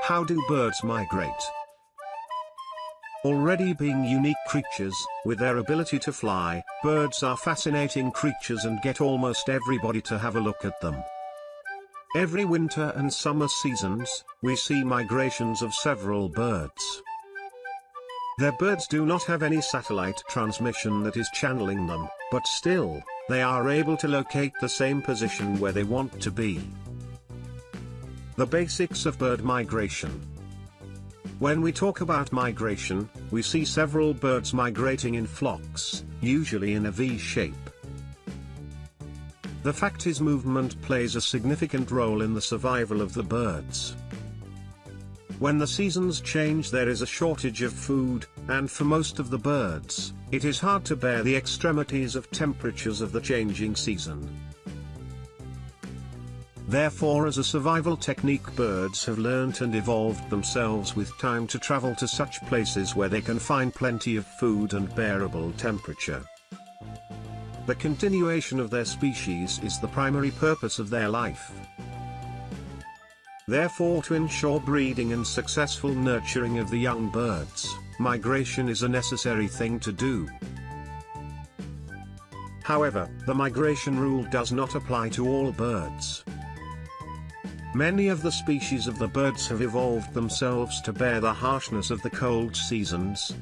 How do birds migrate? Already being unique creatures, with their ability to fly, birds are fascinating creatures and get almost everybody to have a look at them. Every winter and summer seasons, we see migrations of several birds. Their birds do not have any satellite transmission that is channeling them, but still, they are able to locate the same position where they want to be. The basics of bird migration. When we talk about migration, we see several birds migrating in flocks, usually in a V shape. The fact is, movement plays a significant role in the survival of the birds. When the seasons change, there is a shortage of food, and for most of the birds, it is hard to bear the extremities of temperatures of the changing season. Therefore, as a survival technique, birds have learnt and evolved themselves with time to travel to such places where they can find plenty of food and bearable temperature. The continuation of their species is the primary purpose of their life. Therefore, to ensure breeding and successful nurturing of the young birds, migration is a necessary thing to do. However, the migration rule does not apply to all birds. Many of the species of the birds have evolved themselves to bear the harshness of the cold seasons.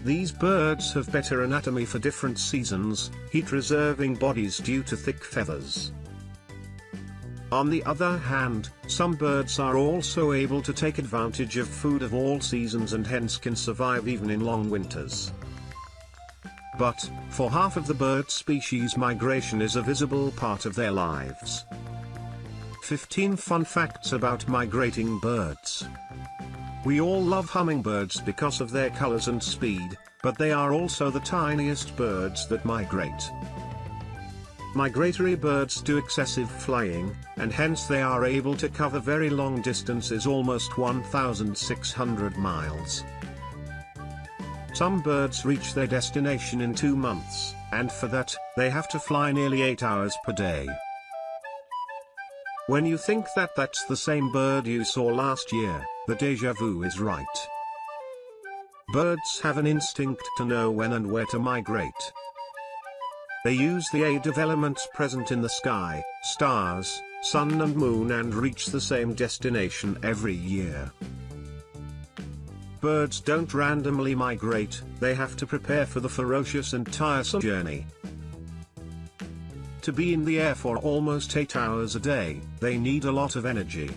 These birds have better anatomy for different seasons, heat-reserving bodies due to thick feathers. On the other hand, some birds are also able to take advantage of food of all seasons and hence can survive even in long winters. But, for half of the bird species, migration is a visible part of their lives. 15 fun facts about migrating birds. We all love hummingbirds because of their colors and speed, but they are also the tiniest birds that migrate. Migratory birds do excessive flying, and hence they are able to cover very long distances, almost 1,600 miles. Some birds reach their destination in 2 months, and for that, they have to fly nearly 8 hours per day. When you think that that's the same bird you saw last year, the déjà vu is right. Birds have an instinct to know when and where to migrate. They use the aid of elements present in the sky, stars, sun and moon, and reach the same destination every year. Birds don't randomly migrate, they have to prepare for the ferocious and tiresome journey. To be in the air for almost 8 hours a day, they need a lot of energy.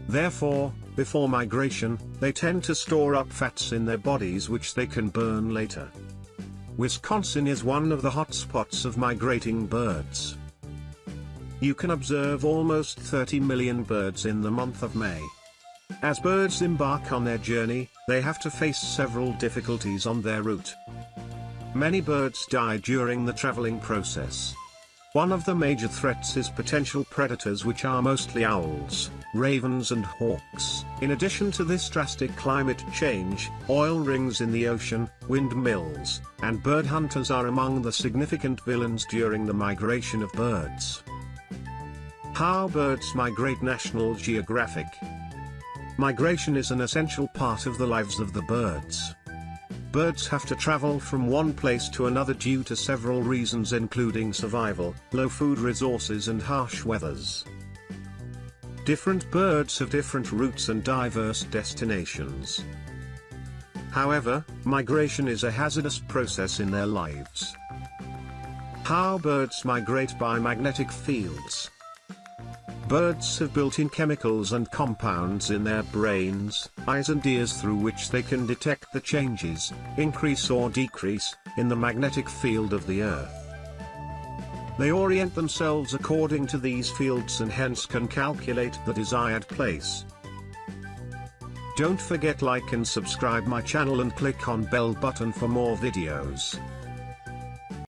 Therefore, before migration, they tend to store up fats in their bodies which they can burn later. Wisconsin is one of the hotspots of migrating birds. You can observe almost 30 million birds in the month of May. As birds embark on their journey, they have to face several difficulties on their route. Many birds die during the traveling process. One of the major threats is potential predators, which are mostly owls, ravens and hawks. In addition to this drastic climate change, oil rings in the ocean, windmills, and bird hunters are among the significant villains during the migration of birds. How birds migrate. National Geographic. Migration is an essential part of the lives of the birds. Birds have to travel from one place to another due to several reasons, including survival, low food resources and harsh weathers. Different birds have different routes and diverse destinations. However, migration is a hazardous process in their lives. How birds migrate. By magnetic fields. Birds have built-in chemicals and compounds in their brains, eyes and ears through which they can detect the changes, increase or decrease, in the magnetic field of the Earth. They orient themselves according to these fields and hence can calculate the desired place. Don't forget like and subscribe my channel and click on bell button for more videos.